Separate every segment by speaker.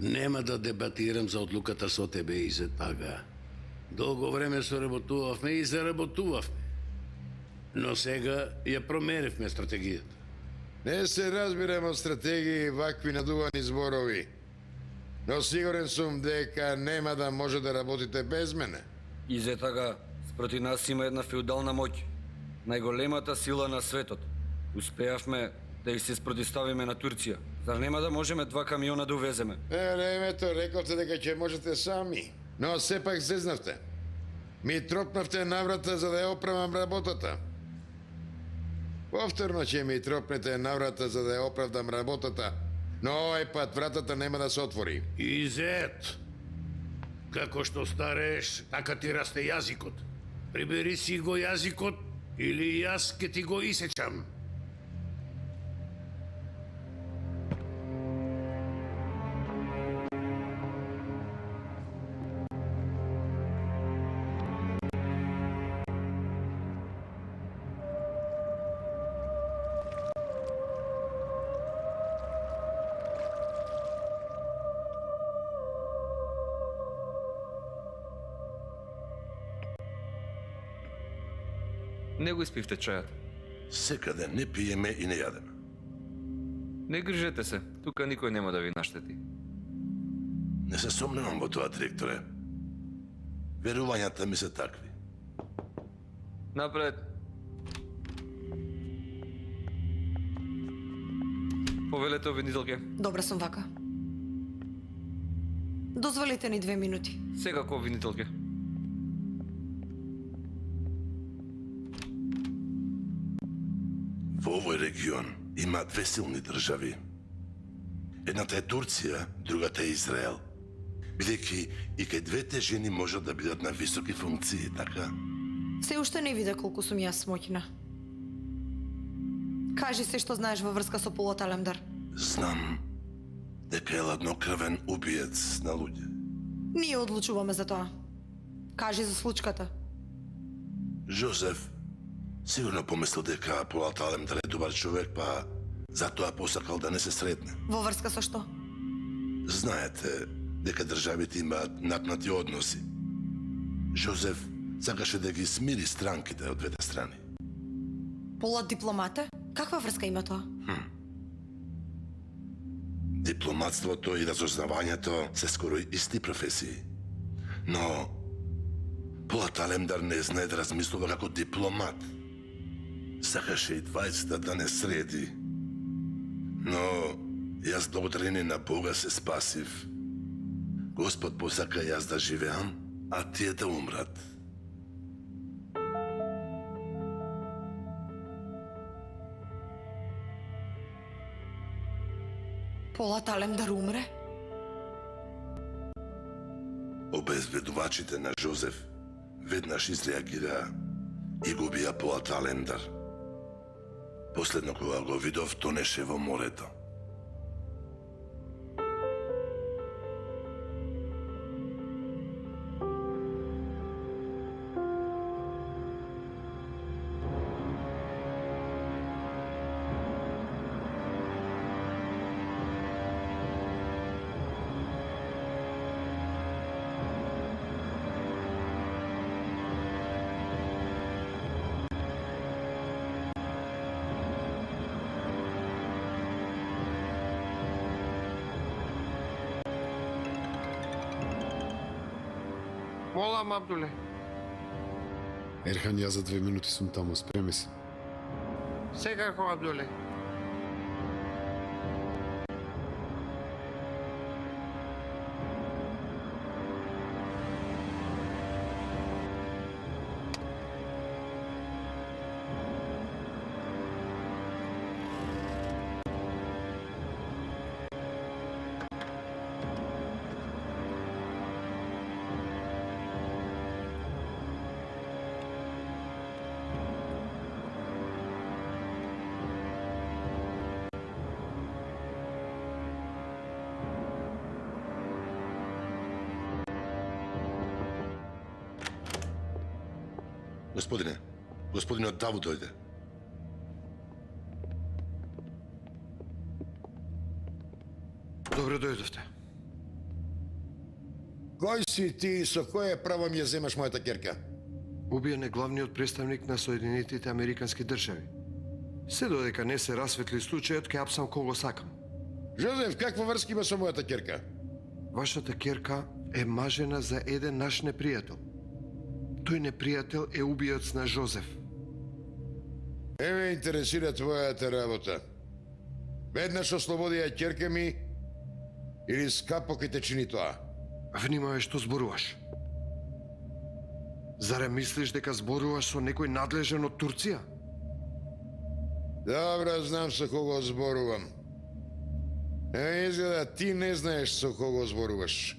Speaker 1: Нема да дебатирам за одлуката со тебе и за тага. Долго време соработувавме и заработувавме. Но сега ја промеревме стратегијата.
Speaker 2: Не се разбирам од стратегии и вакви надувани зборови. Но сигурен сум дека нема да може да работите без мене.
Speaker 3: И за тага, спроти нас има една феудална моќ. Најголемата сила на светот. Успеавме да их се спротиставиме на Турција. Зар нема да можеме 2 камиона да увеземе?
Speaker 2: Времето рековте дека ќе можете сами. Но сепак зезнавте. Ми тропнавте наврата за да ја оправам работата. Повторно ќе ми тропнете наврата за да ја оправдам работата, но овој пат вратата нема да се отвори.
Speaker 1: Изет! Како што старееш, така ти расте јазикот. Прибери си го јазикот или јас ке ти го исечам.
Speaker 4: Не го испивте чајот.
Speaker 5: Секаде не пиеме и не јадеме.
Speaker 4: Не грижете се, тука никој нема да ви наштети.
Speaker 5: Не се сомневам во тоа, директоре. Верувањата ми се такви.
Speaker 4: Напред. Повелете обвинителке.
Speaker 6: Добра сум вака. Дозволите ни 2 минути.
Speaker 4: Секако обвинителке.
Speaker 5: Во овој регион има 2 силни држави. Едната е Турција, другата е Израел. Бидејќи и кај двете жени можат да бидат на високи функции, така?
Speaker 6: Се уште не видя колку сум јас моќна. Кажи се што знаеш во врска со Полот Алемдар.
Speaker 5: Знам дека е ладнокрвен убиец на луѓе.
Speaker 6: Ние одлучуваме за тоа. Кажи за случката.
Speaker 5: Жозеф сигурно помислил дека Полот Алемдар е добар човек, па затоа посакал да не се сретне.
Speaker 6: Во врска со што?
Speaker 5: Знаете дека државите имаат напнати односи. Жозеф сакаше да ги смири странките од двете страни.
Speaker 6: Полот дипломата? Каква врска има тоа?
Speaker 5: Дипломатството и разузнавањето се скоро исти професии. Но Полот Алемдар не знае да размислува како дипломат. Сакаше и двајцата да не среди. Но јас благодарение на Бога се спасив. Господ посака јас да живеам, а тие да умрат.
Speaker 6: Полот Алемдар умре?
Speaker 5: Обезбедувачите на Жозеф веднаш изреагираа и го убија Полот Алемдар. Последно кога го видов, тонеше во морето.
Speaker 7: Молам, Абдуле.
Speaker 8: Ерхан, јас за 2 минути сум таму, спреми се.
Speaker 7: Секако, Абдуле.
Speaker 5: Господинот Давуд дојде.
Speaker 7: Добро дојдовте.
Speaker 2: Кој си ти и со кое право ми ја земаш мојата керка?
Speaker 9: Убиен е главниот представник на Соединетите Американски држави. Се додека не се расветли случајот, ќе апсам кого сакам.
Speaker 2: Жозеф, каква врска има со мојата керка?
Speaker 9: Вашата керка е мажена за еден наш непријател. Тој непријател е убиоц на Жозеф.
Speaker 2: Не ме интересира твојата работа. Веднаш ослободи ја керка ми или скапо ке те чини тоа.
Speaker 9: Внимавај што зборуваш. Заре мислиш дека зборуваш со некој надлежен од Турција?
Speaker 2: Добро, знам со кого зборувам. Изгледа ти не знаеш со кого зборуваш.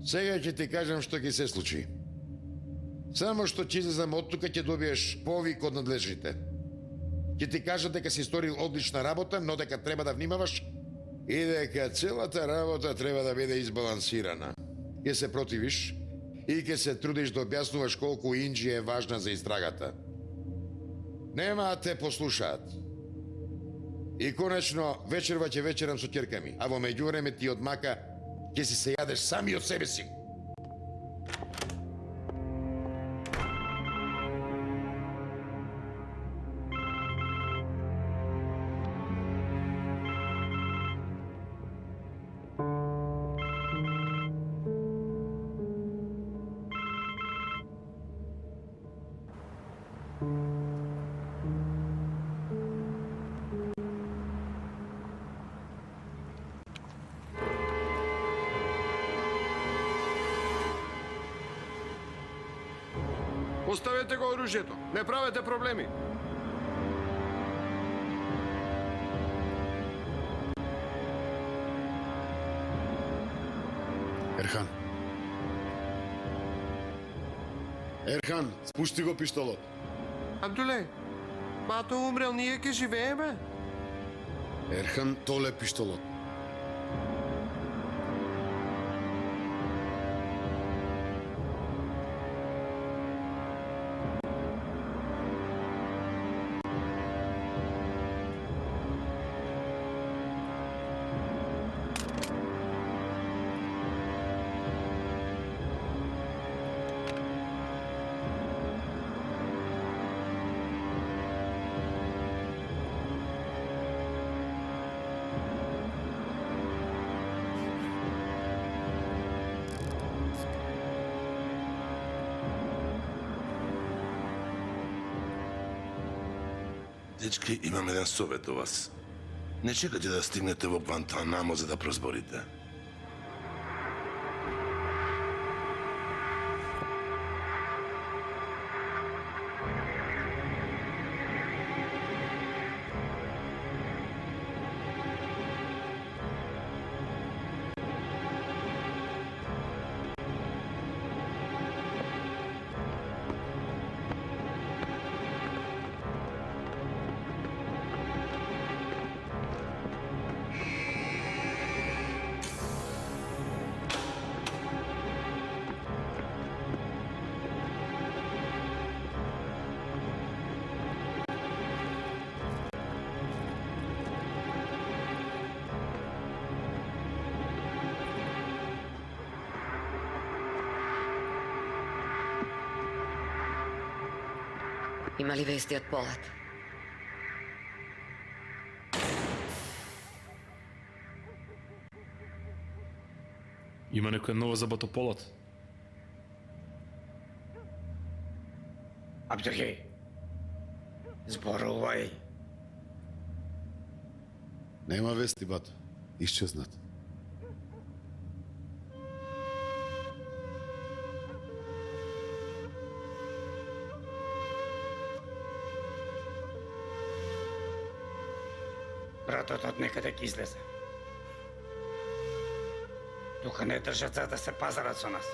Speaker 2: Сега ќе ти кажам што ќе се случи. Само што ќе излезам од тука ќе добиеш повик од надлежните. Ќе ти кажат дека си сторил одлична работа, но дека треба да внимаваш и дека целата работа треба да биде избалансирана. Ќе се противиш и ќе се трудиш да објаснуваш колку Инџи е важна за истрагата. Нема да те послушаат. И конечно, вечерва ќе вечерам со ќерка ми, а во меѓувреме ти одмака ќе си се јадеш сами од себе си.
Speaker 9: Оставете го оружјето, не правете проблеми.
Speaker 8: Ерхан. Ерхан, спушти го пиштолот.
Speaker 7: Абдуле, бато умрел, ние ќе живееме?
Speaker 8: Ерхан, толе пиштолот.
Speaker 5: Дечки, имам еден совет до вас. Не чекате да стигнете во Гвантанамо за да прозборите.
Speaker 10: Има ли вести од полот?
Speaker 11: Има некоја нова за Батополот?
Speaker 7: Абдуле, зборувај.
Speaker 8: Нема вести, бато. Исчезнат.
Speaker 7: Братот од некаде ќе излезе. Тука не држат за да се пазарат со нас.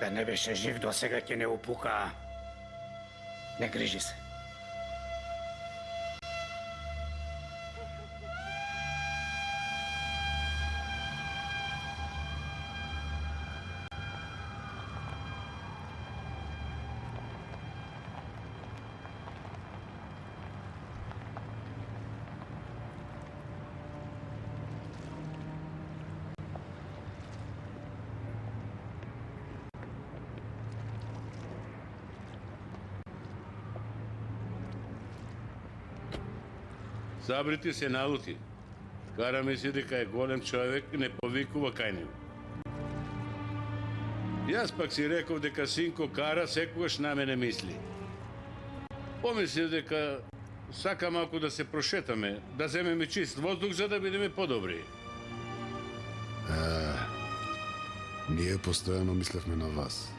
Speaker 7: Да не беше жив до сега ќе не упука. Не грижи се.
Speaker 1: Забрити се налути. Кара ми си дека е голем човек и не повикува кај него. Јас пак си реков дека синко Кара секогаш на мене мисли. Помислив дека сака малку да се прошетаме, да земеме чист воздух за да бидеме подобри.
Speaker 8: Ние постојано мислевме на вас.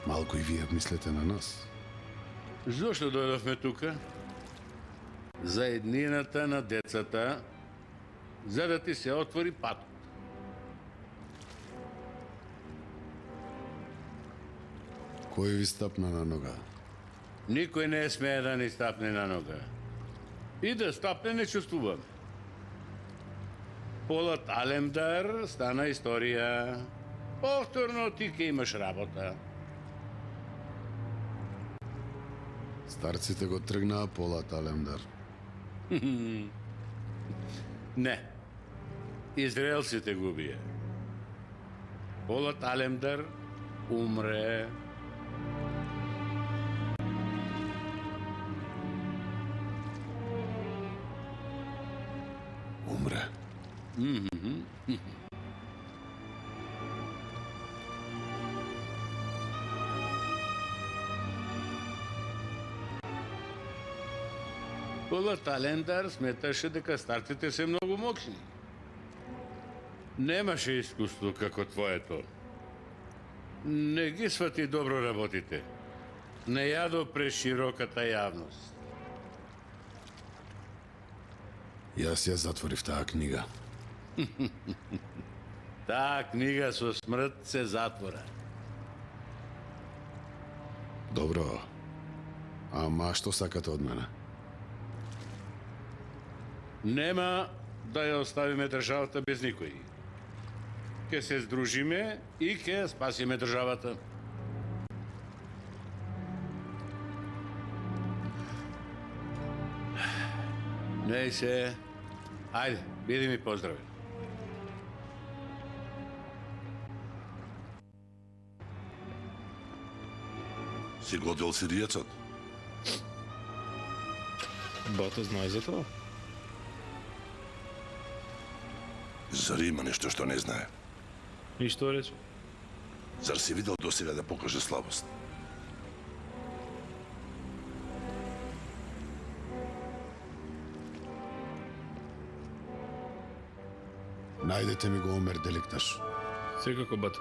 Speaker 8: Малку и вие мислете на нас.
Speaker 1: Зошто дојдовме тука? За еднината на децата, за да ти се отвори патот.
Speaker 8: Кој ви стапна на нога?
Speaker 1: Никој не смее да ни стапне на нога. И да стапне не чувствуваме. Полат Алемдар стана историја. Повторно ти ке имаш работа.
Speaker 8: Старците го тргнаа Полат Алемдар.
Speaker 1: Не. Израелците го бие. Полат Алемдар умре.
Speaker 8: Умре.
Speaker 1: Полат Алемдар сметаше дека старците се многу моксни. Немаше искуство како твоето. Не ги свати добро работите. Не јадо прешироката јавност.
Speaker 8: Јас ја затворив таа книга.
Speaker 1: Таа книга со смрт се затвора.
Speaker 8: Добро. Ама што сакате од мене?
Speaker 1: Нема да ја оставиме државата без никој. Ке се здружиме и ке ја спасиме државата. Не се. Ајде, биди ми поздравен.
Speaker 5: Си годил сиријецот?
Speaker 11: Бата знае за тоа?
Speaker 5: Зар има нешто што не знае?
Speaker 11: И што рече?
Speaker 5: Зар си видел досега да покаже слабост?
Speaker 8: Најдете ми го Омер Деликташ.
Speaker 11: Секако, бата.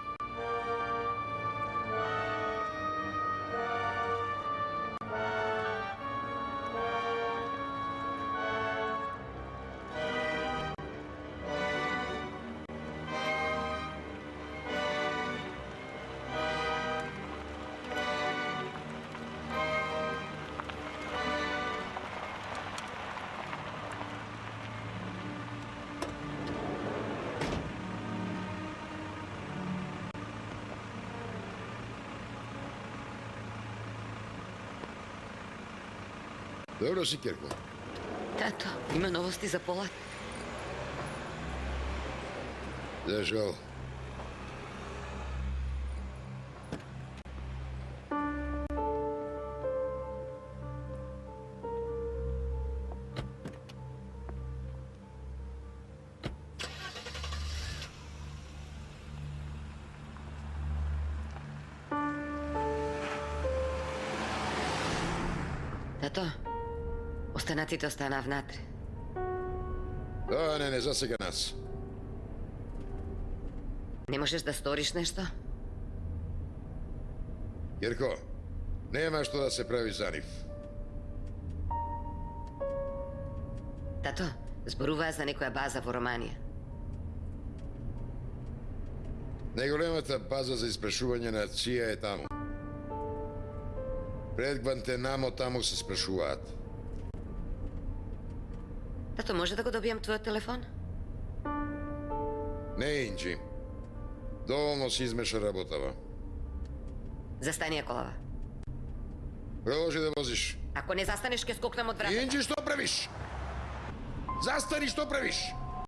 Speaker 2: Добро си, Керко.
Speaker 10: Тато, има новости за Полат.
Speaker 2: За жал.
Speaker 10: Тато, останатите останаа внатре.
Speaker 2: Тоа не засега нас.
Speaker 10: Не можеш да сториш нешто?
Speaker 2: Керко, нема што да се прави за нив.
Speaker 10: Тато, зборуваа за некоја база во Романија.
Speaker 2: Најголемата база за испрашување на ЦИА е таму. Пред Гвантенамо таму се спрашуваат.
Speaker 10: Тато, може да го добијам твојот телефон?
Speaker 2: Не, Инджи. Доволно си измеша работава.
Speaker 10: Застани ја колава.
Speaker 2: Продолжи да возиш.
Speaker 10: Ако не застанеш, ќе скокнам од вратата.
Speaker 2: Инджи, што правиш? Застани, што правиш?